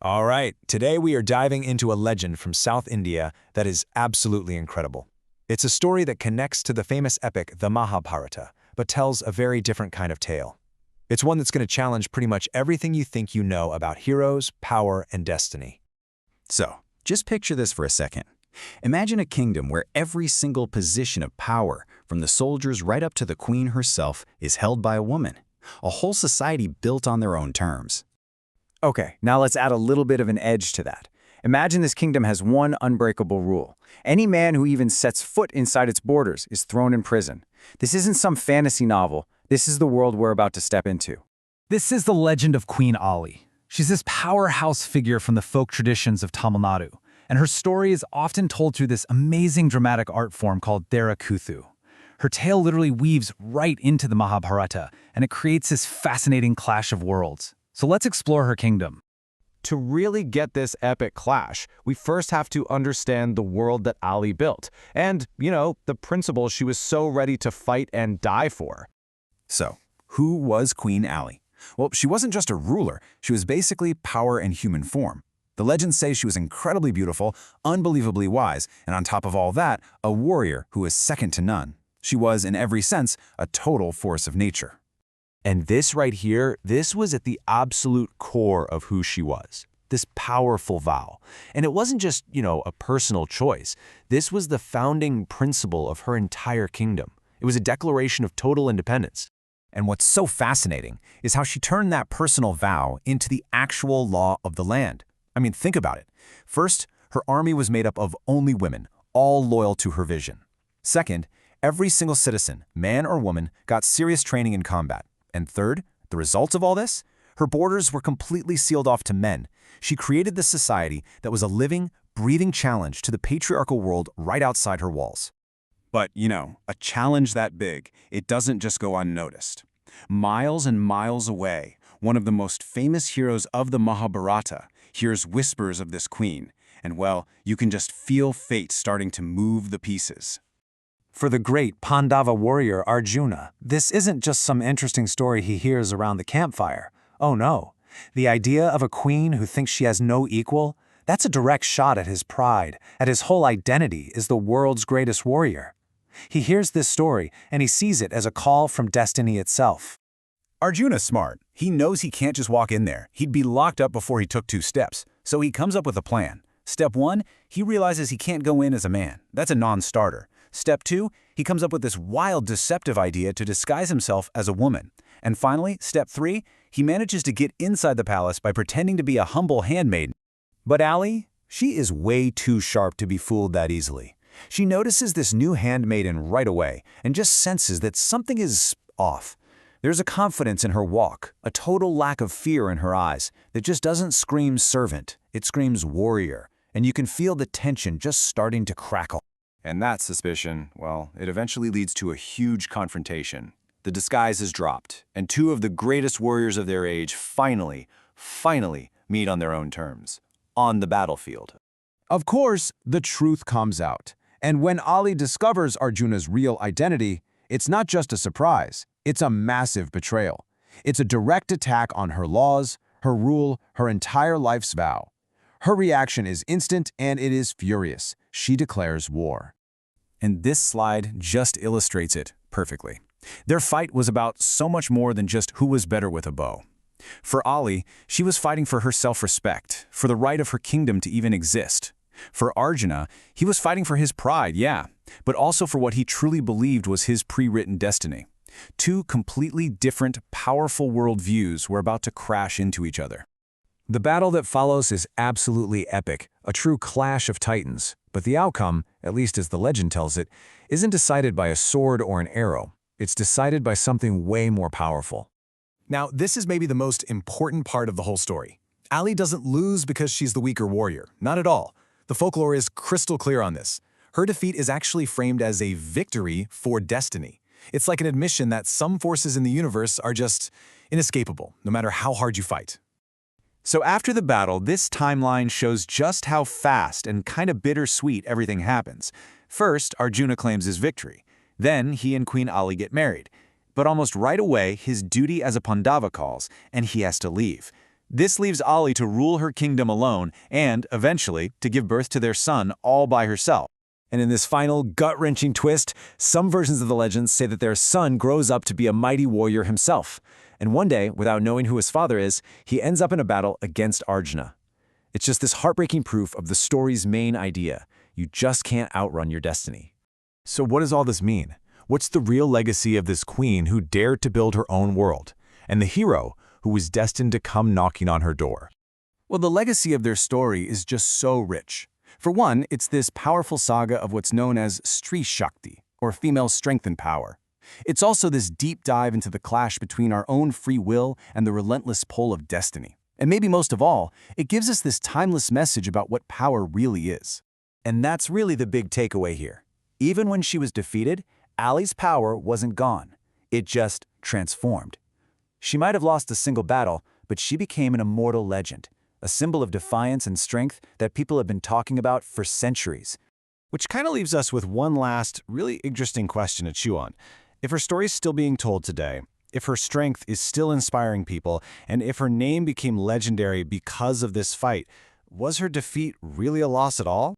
All right, today we are diving into a legend from South India that is absolutely incredible. It's a story that connects to the famous epic, the Mahabharata, but tells a very different kind of tale. It's one that's going to challenge pretty much everything you think you know about heroes, power, and destiny. So, just picture this for a second. Imagine a kingdom where every single position of power, from the soldiers right up to the queen herself, is held by a woman. A whole society built on their own terms. Okay, now let's add a little bit of an edge to that. Imagine this kingdom has one unbreakable rule. Any man who even sets foot inside its borders is thrown in prison. This isn't some fantasy novel. This is the world we're about to step into. This is the legend of Queen Alli. She's this powerhouse figure from the folk traditions of Tamil Nadu, and her story is often told through this amazing dramatic art form called Therakuthu. Her tale literally weaves right into the Mahabharata, and it creates this fascinating clash of worlds. So let's explore her kingdom. To really get this epic clash, we first have to understand the world that Alli built, and, the principles she was so ready to fight and die for. So, who was Queen Alli? Well, she wasn't just a ruler, she was basically power in human form. The legends say she was incredibly beautiful, unbelievably wise, and on top of all that, a warrior who is second to none. She was, in every sense, a total force of nature. And this right here, this was at the absolute core of who she was. This powerful vow. And it wasn't just, a personal choice. This was the founding principle of her entire kingdom. It was a declaration of total independence. And what's so fascinating is how she turned that personal vow into the actual law of the land. I mean, think about it. First, her army was made up of only women, all loyal to her vision. Second, every single citizen, man or woman, got serious training in combat. And third, the result of all this? Her borders were completely sealed off to men. She created this society that was a living, breathing challenge to the patriarchal world right outside her walls. But, a challenge that big, it doesn't just go unnoticed. Miles and miles away, one of the most famous heroes of the Mahabharata hears whispers of this queen, and you can just feel fate starting to move the pieces. For the great Pandava warrior Arjuna, this isn't just some interesting story he hears around the campfire. Oh no, the idea of a queen who thinks she has no equal, that's a direct shot at his pride, at his whole identity as the world's greatest warrior. He hears this story, and he sees it as a call from destiny itself. Arjuna's smart. He knows he can't just walk in there. He'd be locked up before he took 2 steps. So he comes up with a plan. Step 1, he realizes he can't go in as a man. That's a non-starter. Step 2, he comes up with this wild, deceptive idea to disguise himself as a woman. And finally, step 3, he manages to get inside the palace by pretending to be a humble handmaid. But Alli, she is way too sharp to be fooled that easily. She notices this new handmaiden right away and just senses that something is off. There's a confidence in her walk, a total lack of fear in her eyes that just doesn't scream servant, it screams warrior, and you can feel the tension just starting to crackle. And that suspicion, it eventually leads to a huge confrontation. The disguise is dropped, and 2 of the greatest warriors of their age finally meet on their own terms, on the battlefield. Of course, the truth comes out. And when Alli discovers Arjuna's real identity, it's not just a surprise, it's a massive betrayal. It's a direct attack on her laws, her rule, her entire life's vow. Her reaction is instant and it is furious. She declares war. And this slide just illustrates it perfectly. Their fight was about so much more than just who was better with a bow. For Alli, she was fighting for her self-respect, for the right of her kingdom to even exist. For Arjuna, he was fighting for his pride, yeah, but also for what he truly believed was his pre-written destiny. 2 completely different, powerful worldviews were about to crash into each other. The battle that follows is absolutely epic, a true clash of titans. But the outcome, at least as the legend tells it, isn't decided by a sword or an arrow. It's decided by something way more powerful. Now, this is maybe the most important part of the whole story. Alli doesn't lose because she's the weaker warrior. Not at all. The folklore is crystal clear on this. Her defeat is actually framed as a victory for destiny. It's like an admission that some forces in the universe are just inescapable, no matter how hard you fight. So after the battle, this timeline shows just how fast and kind of bittersweet everything happens. First, Arjuna claims his victory. Then he and Queen Alli get married. But almost right away, his duty as a Pandava calls, and he has to leave. This leaves Alli to rule her kingdom alone and, eventually, to give birth to their son all by herself. And in this final, gut-wrenching twist, some versions of the legends say that their son grows up to be a mighty warrior himself. And one day, without knowing who his father is, he ends up in a battle against Arjuna. It's just this heartbreaking proof of the story's main idea. You just can't outrun your destiny. So what does all this mean? What's the real legacy of this queen who dared to build her own world, and the hero who was destined to come knocking on her door? Well, the legacy of their story is just so rich. For one, it's this powerful saga of what's known as Stri Shakti, or female strength and power. It's also this deep dive into the clash between our own free will and the relentless pull of destiny. And maybe most of all, it gives us this timeless message about what power really is. And that's really the big takeaway here. Even when she was defeated, Alli's power wasn't gone. It just transformed. She might have lost a single battle, but she became an immortal legend, a symbol of defiance and strength that people have been talking about for centuries. Which kind of leaves us with one last, really interesting question to chew on. If her story is still being told today, if her strength is still inspiring people, and if her name became legendary because of this fight, was her defeat really a loss at all?